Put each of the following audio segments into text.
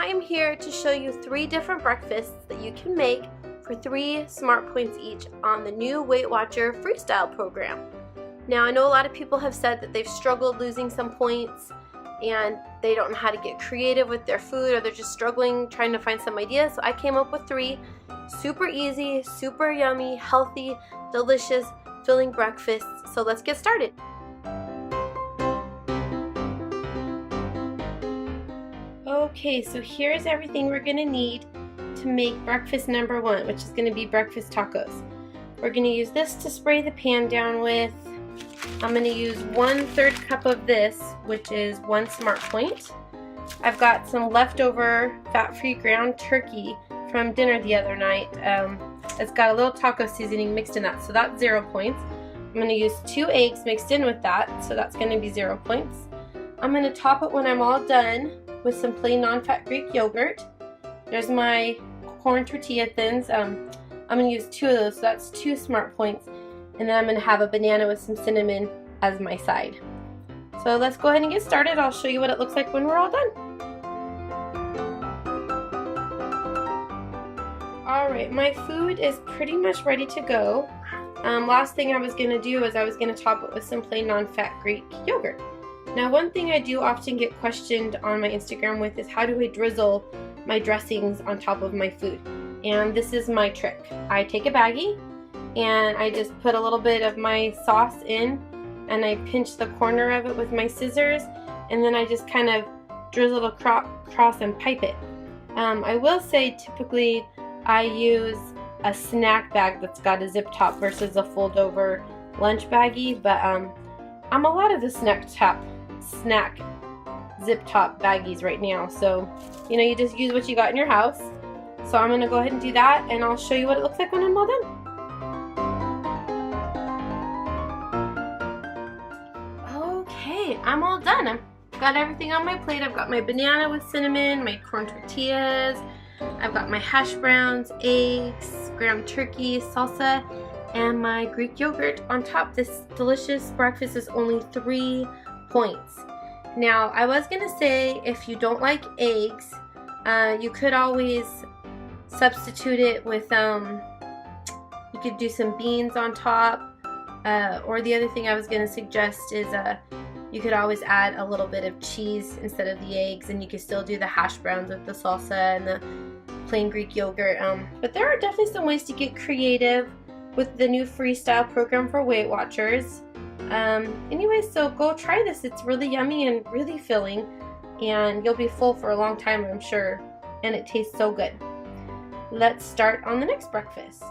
I'm here to show you 3 different breakfasts that you can make for 3 smart points each on the new Weight Watcher Freestyle program. Now, I know a lot of people have said that they've struggled losing some points and they don't know how to get creative with their food, or they're just struggling trying to find some ideas. So I came up with 3 super easy, super yummy, healthy, delicious, filling breakfasts. So let's get started. Okay, so here's everything we're gonna need to make breakfast number 1, which is gonna be breakfast tacos. We're gonna use this to spray the pan down with. I'm gonna use 1/3 cup of this, which is 1 smart point. I've got some leftover fat-free ground turkey from dinner the other night. It's got a little taco seasoning mixed in that, so that's 0 points. I'm gonna use 2 eggs mixed in with that, so that's gonna be 0 points. I'm gonna top it when I'm all done with some plain non-fat Greek yogurt. There's my corn tortilla thins. I'm gonna use 2 of those, so that's 2 smart points. And then I'm gonna have a banana with some cinnamon as my side. So let's go ahead and get started. I'll show you what it looks like when we're all done. Alright, my food is pretty much ready to go. Last thing I was gonna do is I was gonna top it with some plain non-fat Greek yogurt. Now, one thing I do often get questioned on my Instagram with is how do I drizzle my dressings on top of my food? And this is my trick. I take a baggie and I just put a little bit of my sauce in and I pinch the corner of it with my scissors, and then I just kind of drizzle it across and pipe it. I will say typically I use a snack bag that's got a zip top versus a fold over lunch baggie, but I'm a lot of the snack zip top baggies right now, so you just use what you got in your house. So I'm gonna go ahead and do that, and I'll show you what it looks like when I'm all done. Okay, I'm all done. I've got everything on my plate. I've got my banana with cinnamon, my corn tortillas, I've got my hash browns, eggs, ground turkey, salsa, and my Greek yogurt on top. This delicious breakfast is only 3 points. Now, I was gonna say if you don't like eggs, you could always substitute it with, you could do some beans on top, or the other thing I was gonna suggest is you could always add a little bit of cheese instead of the eggs, and you could still do the hash browns with the salsa and the plain Greek yogurt. But there are definitely some ways to get creative with the new Freestyle program for Weight Watchers. Anyway, so go try this. It's really yummy and really filling, and you'll be full for a long time, I'm sure, and it tastes so good. Let's start on the next breakfast.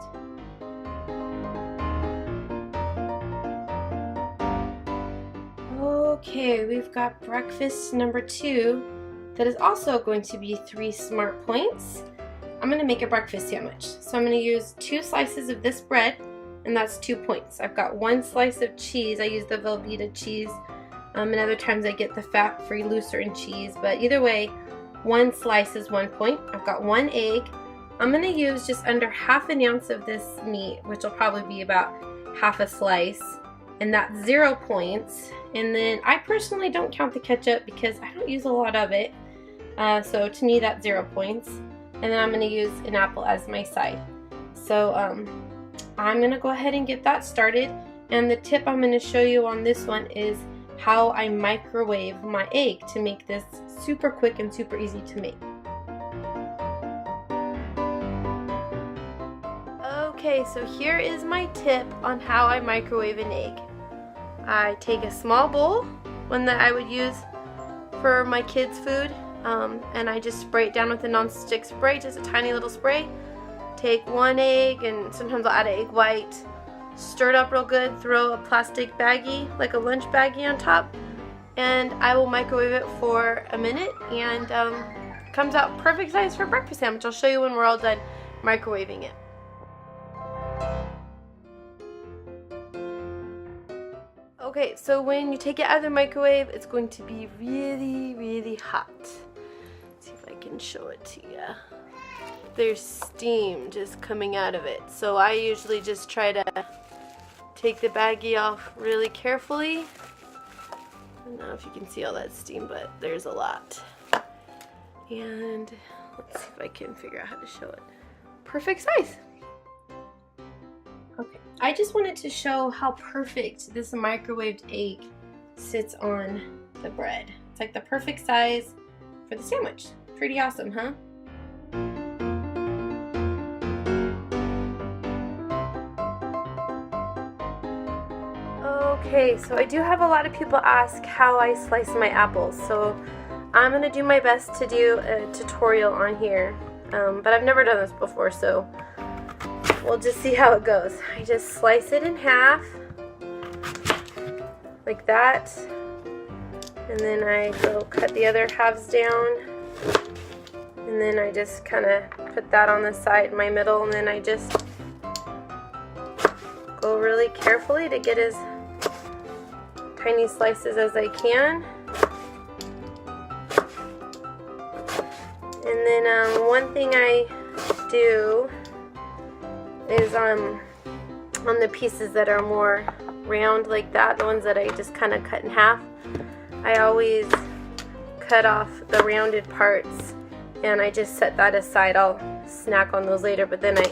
Okay, we've got breakfast number 2 that is also going to be 3 smart points. I'm going to make a breakfast sandwich. So I'm going to use 2 slices of this bread, and that's 2 points. I've got 1 slice of cheese. I use the Velveeta cheese, and other times I get the fat-free Lucerne cheese, but either way, 1 slice is 1 point. I've got 1 egg. I'm going to use just under 1/2 ounce of this meat, which will probably be about 1/2 slice, and that's 0 points. And then I personally don't count the ketchup because I don't use a lot of it, so to me that's 0 points. And then I'm going to use an apple as my side. So I'm going to go ahead and get that started, and the tip I'm going to show you on this one is how I microwave my egg to make this super quick and super easy to make. Okay, so here is my tip on how I microwave an egg. I take a small bowl, one that I would use for my kids' food, and I just spray it down with a non-stick spray, just a tiny little spray. Take 1 egg, and sometimes I'll add an egg white, stir it up real good, throw a plastic baggie, like a lunch baggie on top, and I will microwave it for a minute, and it comes out perfect size for a breakfast sandwich. I'll show you when we're all done microwaving it. Okay, so when you take it out of the microwave, it's going to be really, really hot. Let's see if I can show it to you. There's steam just coming out of it. So I usually just try to take the baggie off really carefully. I don't know if you can see all that steam, but there's a lot. And let's see if I can figure out how to show it. Perfect size. Okay, I just wanted to show how perfect this microwaved egg sits on the bread. It's like the perfect size for the sandwich. Pretty awesome, huh? Okay, so I do have a lot of people ask how I slice my apples, so I'm gonna do my best to do a tutorial on here, but I've never done this before, so we'll just see how it goes. I just slice it in half, like that, and then I go cut the other halves down, and then I just kind of put that on the side, my middle, and then I just go really carefully to get as tiny slices as I can. And then one thing I do is on the pieces that are more round like that, the ones that I just kind of cut in half, I always cut off the rounded parts and I just set that aside. I'll snack on those later, but then I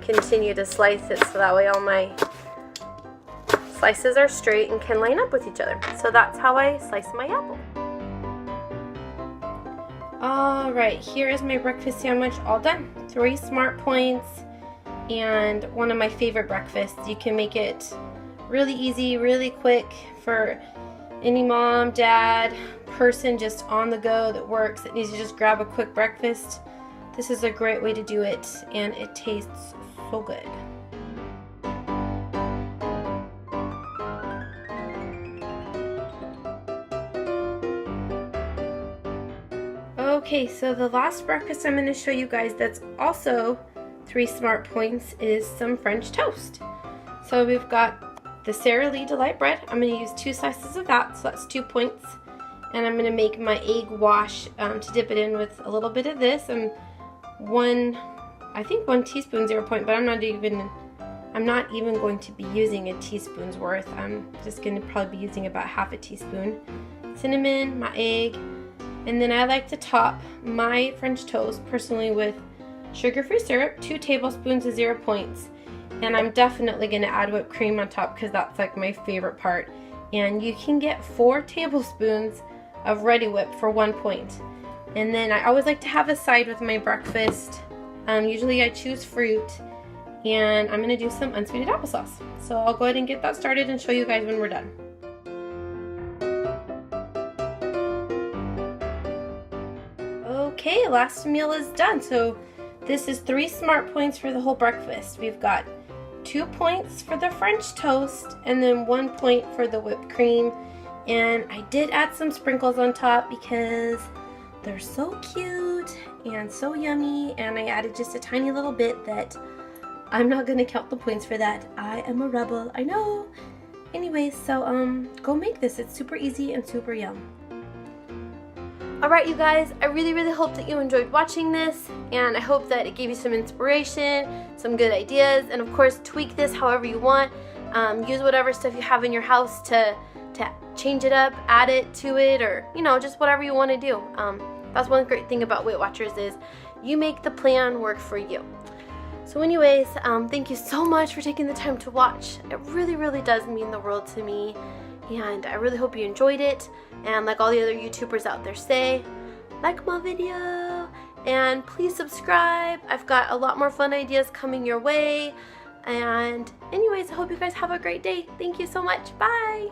continue to slice it so that way all my slices are straight and can line up with each other. So that's how I slice my apple. Alright, here is my breakfast sandwich all done. 3 smart points and one of my favorite breakfasts. You can make it really easy, really quick for any mom, dad, person just on the go that works, that needs to just grab a quick breakfast. This is a great way to do it and it tastes so good. Okay, so the last breakfast I'm going to show you guys that's also 3 smart points is some French toast. So we've got the Sara Lee Delight bread. I'm going to use 2 slices of that, so that's 2 points. And I'm going to make my egg wash to dip it in with a little bit of this and I think 1 teaspoon 0 point, but I'm not even going to be using a teaspoon's worth. I'm just going to probably be using about half a teaspoon. Cinnamon, my egg. And then I like to top my French toast personally with sugar-free syrup, 2 tablespoons of 0 points. And I'm definitely going to add whipped cream on top because that's like my favorite part. And you can get 4 tablespoons of Redi Whip for 1 point. And then I always like to have a side with my breakfast. Usually I choose fruit. And I'm going to do some unsweetened applesauce. So I'll go ahead and get that started and show you guys when we're done. Okay, last meal is done. So this is 3 smart points for the whole breakfast. We've got 2 points for the French toast and then 1 point for the whipped cream. And I did add some sprinkles on top because they're so cute and so yummy. And I added just a tiny little bit that I'm not going to count the points for that. I am a rebel, I know. Anyways, so go make this. It's super easy and super yum. Alright you guys, I really hope that you enjoyed watching this, and I hope that it gave you some inspiration, some good ideas, and of course tweak this however you want. Use whatever stuff you have in your house to change it up, add it to it, or just whatever you want to do. That's one great thing about Weight Watchers is you make the plan work for you. So anyways, thank you so much for taking the time to watch. It really does mean the world to me. And I really hope you enjoyed it. And like all the other YouTubers out there say, like my video. And please subscribe. I've got a lot more fun ideas coming your way. And anyways, I hope you guys have a great day. Thank you so much. Bye.